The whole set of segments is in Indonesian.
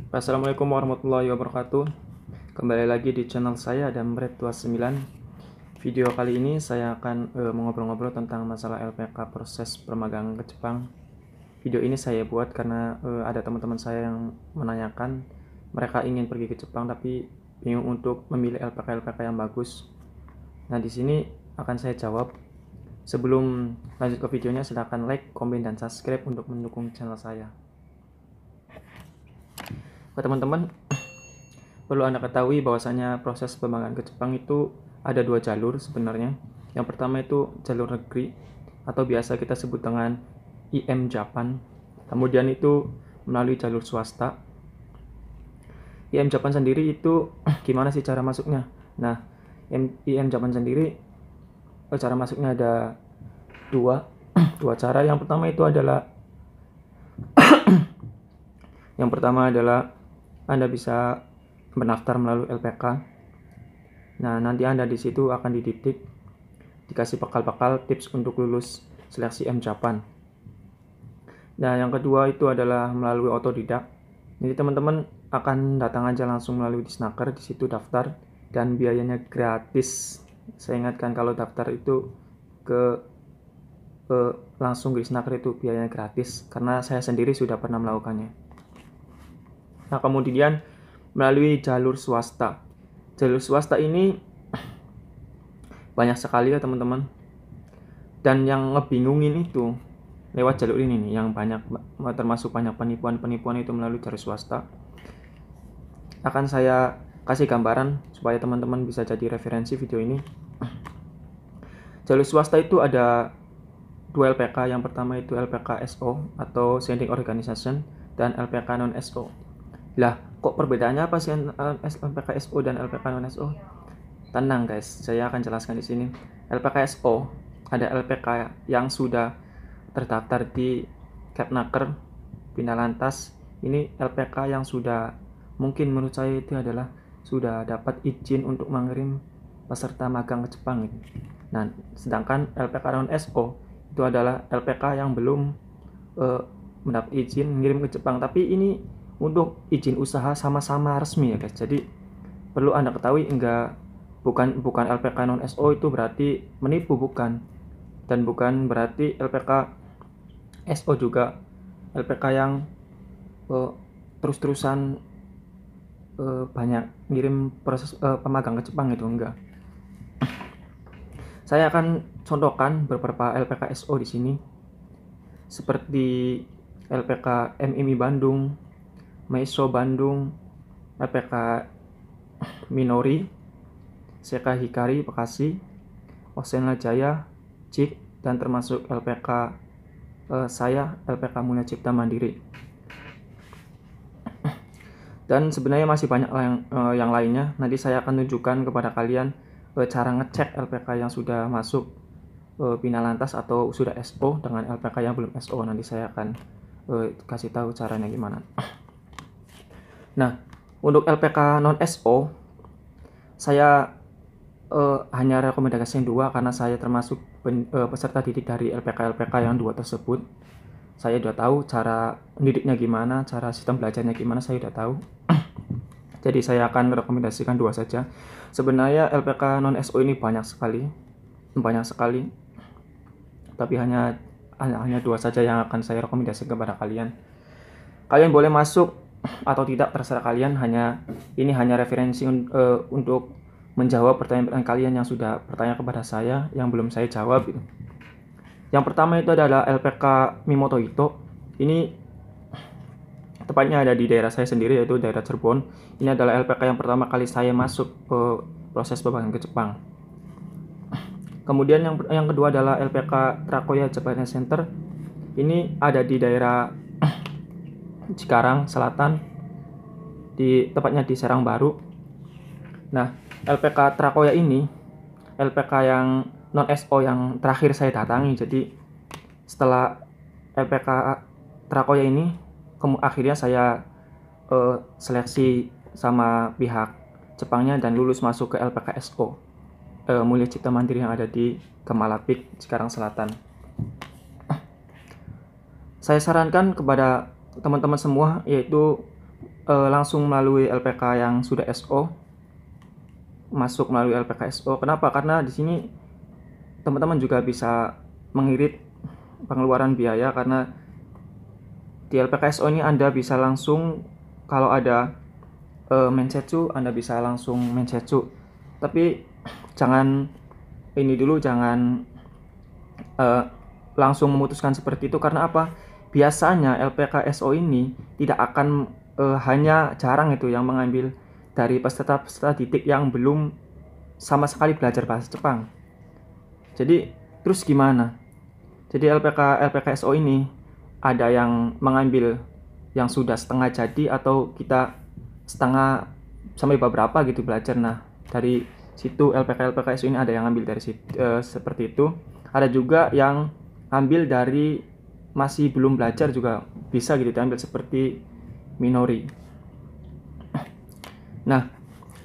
Assalamualaikum warahmatullahi wabarakatuh. Kembali lagi di channel saya Damret29. Video kali ini saya akan mengobrol-ngobrol tentang masalah LPK proses permagangan ke Jepang. Video ini saya buat karena ada teman-teman saya yang menanyakan mereka ingin pergi ke Jepang tapi bingung untuk memilih LPK yang bagus. Nah, di sini akan saya jawab. Sebelum lanjut ke videonya, silahkan like, komen, dan subscribe untuk mendukung channel saya. Teman-teman, perlu Anda ketahui bahwasanya proses pembangunan ke Jepang itu ada dua jalur sebenarnya. Yang pertama itu jalur negeri atau biasa kita sebut dengan IM Japan. Kemudian itu melalui jalur swasta. IM Japan sendiri itu gimana sih cara masuknya? Nah, IM Japan sendiri cara masuknya ada dua cara. Yang pertama adalah Anda bisa mendaftar melalui LPK. Nah, nanti Anda di situ akan dididik, dikasih bakal tips untuk lulus seleksi M Japan. Nah, yang kedua itu adalah melalui otodidak. Jadi teman-teman akan datang aja langsung melalui Disnaker, di situ daftar dan biayanya gratis. Saya ingatkan kalau daftar itu langsung ke Disnaker itu biayanya gratis karena saya sendiri sudah pernah melakukannya. Nah, kemudian melalui jalur swasta. Jalur swasta ini banyak sekali ya teman-teman. Dan yang ngebingungin itu lewat jalur ini nih, yang banyak termasuk banyak penipuan itu melalui jalur swasta. Akan saya kasih gambaran supaya teman-teman bisa jadi referensi video ini. Jalur swasta itu ada dua LPK. Yang pertama itu LPK SO atau Sending Organization dan LPK non SO. Lah, kok perbedaannya apa sih LPK SO dan LPK non SO? Tenang guys, saya akan jelaskan di sini. LPK SO ada LPK yang sudah terdaftar di Kepnaker, Binalantas. Ini LPK yang sudah, mungkin menurut saya itu adalah sudah dapat izin untuk mengirim peserta magang ke Jepang. Nah, sedangkan LPK non SO itu adalah LPK yang belum mendapat izin mengirim ke Jepang, tapi ini untuk izin usaha sama-sama resmi ya guys. Jadi perlu Anda ketahui, bukan LPK non SO itu berarti menipu, bukan. Dan bukan berarti LPK SO juga LPK yang terus-terusan banyak ngirim proses pemagang ke Jepang, itu enggak. Saya akan contohkan beberapa LPK SO di sini. Seperti LPK MIMI Bandung, Meiso Bandung, LPK Minori, Seka Hikari Bekasi, Osena Jaya, JIK, dan termasuk LPK saya, LPK Mulia Cipta Mandiri. Dan sebenarnya masih banyak yang lainnya. Nanti saya akan tunjukkan kepada kalian cara ngecek LPK yang sudah masuk Binalantas atau sudah SO dengan LPK yang belum SO. Nanti saya akan kasih tahu caranya gimana. Nah, untuk LPK non SO saya hanya rekomendasi yang dua karena saya termasuk peserta didik dari LPK yang dua tersebut. Saya udah tahu cara didiknya gimana, cara sistem belajarnya gimana, saya udah tahu. Jadi saya akan rekomendasikan dua saja. Sebenarnya LPK non SO ini banyak sekali, tapi hanya dua saja yang akan saya rekomendasikan kepada kalian. Kalian boleh masuk atau tidak, terserah kalian. Ini hanya referensi untuk menjawab pertanyaan kalian yang sudah bertanya kepada saya yang belum saya jawab. Yang pertama itu adalah LPK Mimoto Ito. Ini tepatnya ada di daerah saya sendiri, yaitu daerah Cirebon. Ini adalah LPK yang pertama kali saya masuk proses pembagian ke Jepang. Kemudian yang kedua adalah LPK Trakoya Japan Center. Ini ada di daerah Cikarang Selatan, tepatnya di Serang Baru. Nah, LPK Trakoya ini LPK yang non SO yang terakhir saya datangi. Jadi setelah LPK Trakoya ini akhirnya saya seleksi sama pihak Jepangnya dan lulus masuk ke LPK SO Mulia Cipta Mandiri yang ada di Kemalapik, Cikarang Selatan. Saya sarankan kepada teman-teman semua yaitu langsung melalui LPK yang sudah SO, masuk melalui LPK SO. Kenapa? Karena di sini teman-teman juga bisa mengirit pengeluaran biaya, karena di LPK SO ini Anda bisa langsung, kalau ada mensetsu, Anda bisa langsung mensetsu. Tapi jangan ini dulu, jangan langsung memutuskan seperti itu. Karena apa? Biasanya LPK SO ini tidak akan hanya jarang itu yang mengambil dari peserta-peserta didik yang belum sama sekali belajar bahasa Jepang. Jadi terus gimana? Jadi LPK SO ini ada yang mengambil yang sudah setengah jadi, atau kita setengah sampai beberapa gitu belajar. Nah, dari situ LPK SO ini ada yang ambil dari situ, seperti itu. Ada juga yang ambil dari masih belum belajar juga bisa gitu diambil, seperti Minori. Nah,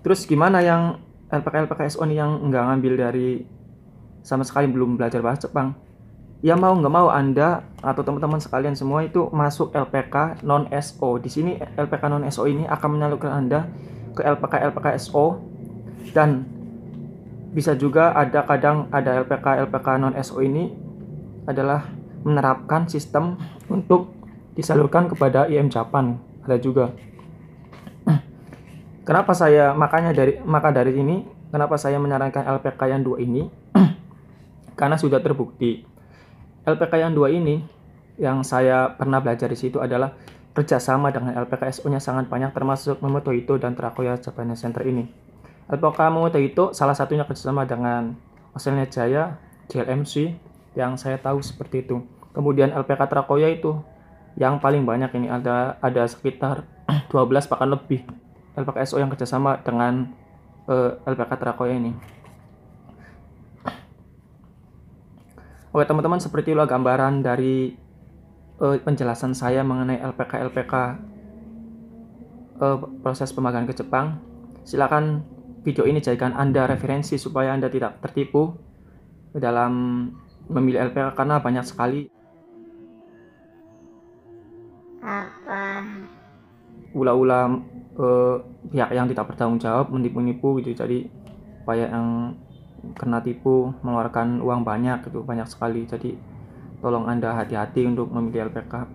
terus gimana yang LPK SO ini yang nggak ngambil dari sama sekali belum belajar bahasa Jepang? Ya mau nggak mau Anda atau teman-teman sekalian semua itu masuk LPK non SO. Di sini LPK non SO ini akan menyalurkan Anda ke LPK SO, dan bisa juga kadang ada LPK non SO ini adalah menerapkan sistem untuk disalurkan kepada IM Japan. Ada juga. Maka dari ini kenapa saya menyarankan LPK yang 2 ini? Karena sudah terbukti LPK yang 2 ini yang saya pernah belajar di situ adalah kerjasama dengan LPK SO-nya sangat banyak, termasuk Momoto Ito dan Trakoya Japanese Center ini. LPK Momoto Ito salah satunya kerjasama dengan Maselnya Jaya, JLMC, yang saya tahu seperti itu. Kemudian LPK Trakoya itu yang paling banyak ini, ada sekitar 12 bahkan lebih LPK SO yang kerjasama dengan LPK Trakoya ini. Oke teman-teman, seperti itulah gambaran dari penjelasan saya mengenai LPK proses pemagangan ke Jepang. Silakan video ini jadikan Anda referensi supaya Anda tidak tertipu dalam memilih LPK, karena banyak sekali ulah-ulah pihak yang tidak bertanggung jawab menipu-nipu gitu. Jadi banyak yang kena tipu, mengeluarkan uang banyak gitu, banyak sekali. Jadi tolong Anda hati-hati untuk memilih LPK.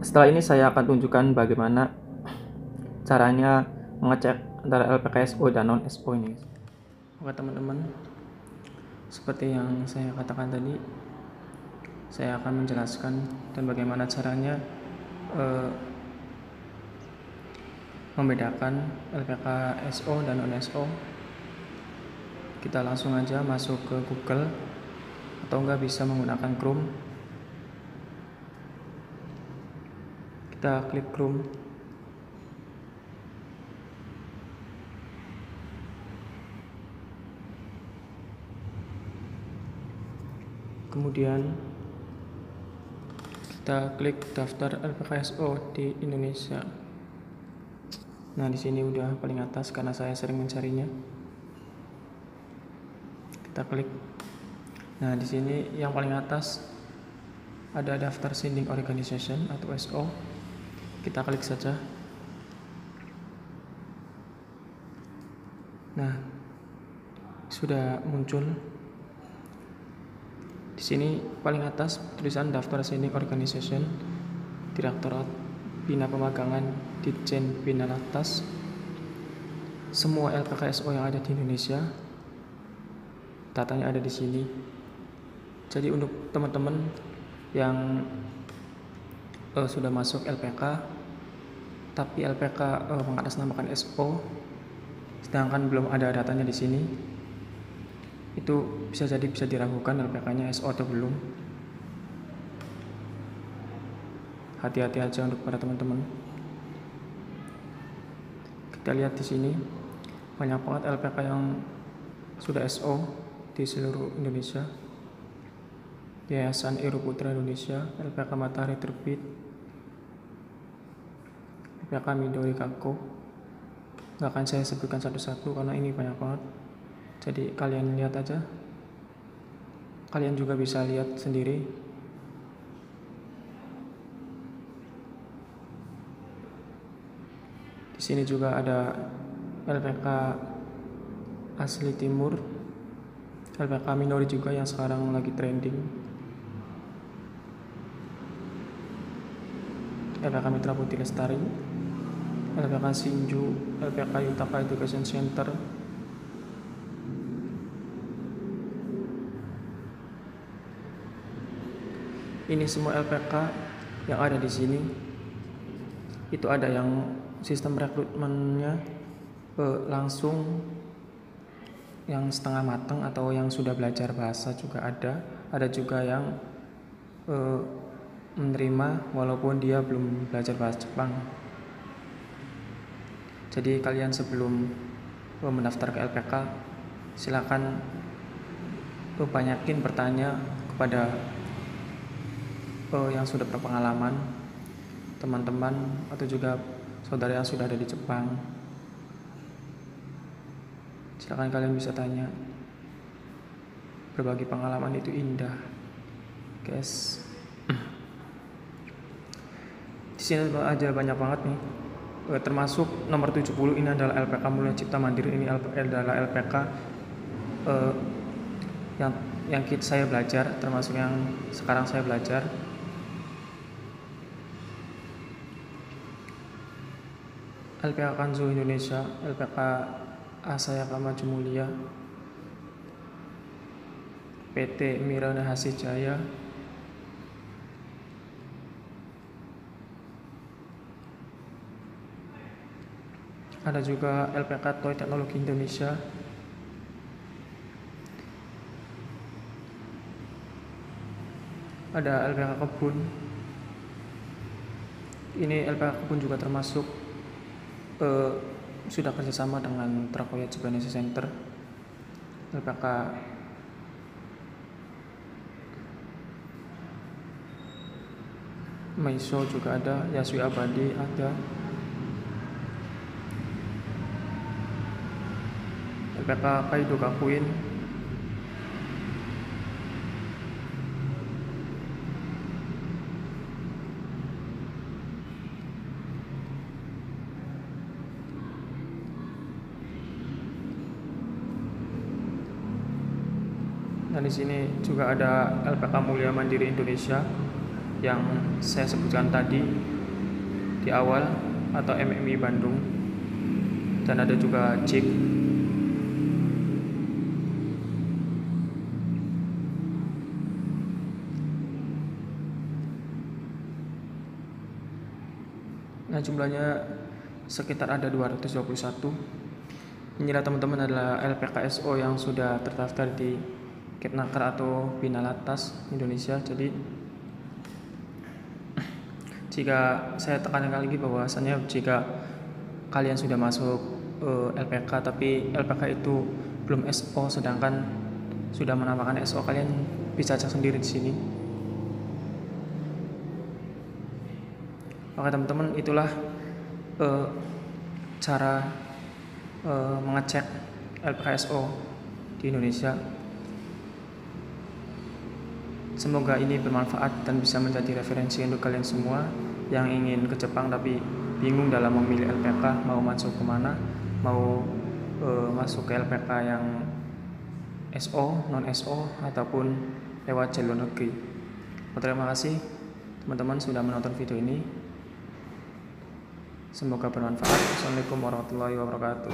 Setelah ini saya akan tunjukkan bagaimana caranya mengecek antara LPK SO dan non SO ini. Oke teman-teman, seperti yang saya katakan tadi, saya akan menjelaskan dan bagaimana caranya membedakan LPK SO dan non SO. Kita langsung aja masuk ke Google, atau enggak bisa menggunakan Chrome. Kita klik Chrome. Kemudian kita klik daftar LPKSO di Indonesia. Nah, di sini udah paling atas karena saya sering mencarinya. Kita klik. Nah, di sini yang paling atas ada daftar sending organization atau SO. Kita klik saja. Nah, sudah muncul. Di sini paling atas tulisan daftar sending organization, Direktorat Bina Pemagangan Ditjen Bina Latas. Semua LPKSO yang ada di Indonesia, datanya ada di sini. Jadi untuk teman-teman yang sudah masuk LPK, tapi LPK mengatasnamakan SO, sedangkan belum ada datanya di sini, itu bisa diragukan LPK-nya SO atau belum. Hati-hati aja untuk para teman-teman. Kita lihat di sini banyak banget LPK yang sudah SO di seluruh Indonesia. Yayasan Eru Putra Indonesia, LPK Matahari Terbit, LPK Midori Kako. Gak akan saya sebutkan satu-satu karena ini banyak banget. Jadi kalian lihat aja. Kalian juga bisa lihat sendiri. Di sini juga ada LPK asli timur, LPK minori juga yang sekarang lagi trending, LPK Mitra Putih Lestari, LPK Sinju, LPK Yutaka Education Center. Ini semua LPK yang ada di sini. Itu ada yang sistem rekrutmennya langsung, yang setengah matang atau yang sudah belajar bahasa juga ada. Ada juga yang menerima walaupun dia belum belajar bahasa Jepang. Jadi kalian sebelum mendaftar ke LPK, silakan banyakin bertanya kepada yang sudah berpengalaman, teman-teman atau juga saudara yang sudah ada di Jepang. Silakan kalian bisa tanya. Berbagi pengalaman itu indah, guys. Di sini aja banyak banget nih. Termasuk nomor 70 ini adalah LPK Mulia Cipta Mandiri. Ini adalah LPK yang saya belajar, termasuk yang sekarang saya belajar. LPK Kanzo Indonesia, LPK Asayaka Maju Mulia, PT Mirana Hasijaya, ada juga LPK Toy Teknologi Indonesia, ada LPK Kebun. Ini LPK Kebun juga termasuk sudah kerjasama dengan Trakoya Japanese Center. LPK Meiso juga ada, Yasui Abadi ada, LPK Kaido Gakuin, dan di sini juga ada LPK Mulia Mandiri Indonesia yang saya sebutkan tadi di awal, atau MMI Bandung, dan ada juga JIK. Nah, jumlahnya sekitar ada 221. Inilah teman-teman adalah LPK SO yang sudah terdaftar di Kepnaker atau Binalatas Indonesia. Jadi jika saya tekankan lagi bahwasannya jika kalian sudah masuk LPK tapi LPK itu belum SO sedangkan sudah menambahkan SO, kalian bisa cek sendiri di sini. Oke teman-teman, itulah cara mengecek LPK SO di Indonesia. Semoga ini bermanfaat dan bisa menjadi referensi untuk kalian semua yang ingin ke Jepang tapi bingung dalam memilih LPK, mau masuk kemana, mau masuk ke LPK yang SO, non SO, ataupun lewat jalur negeri. Terima kasih teman-teman sudah menonton video ini. Semoga bermanfaat. Assalamualaikum warahmatullahi wabarakatuh.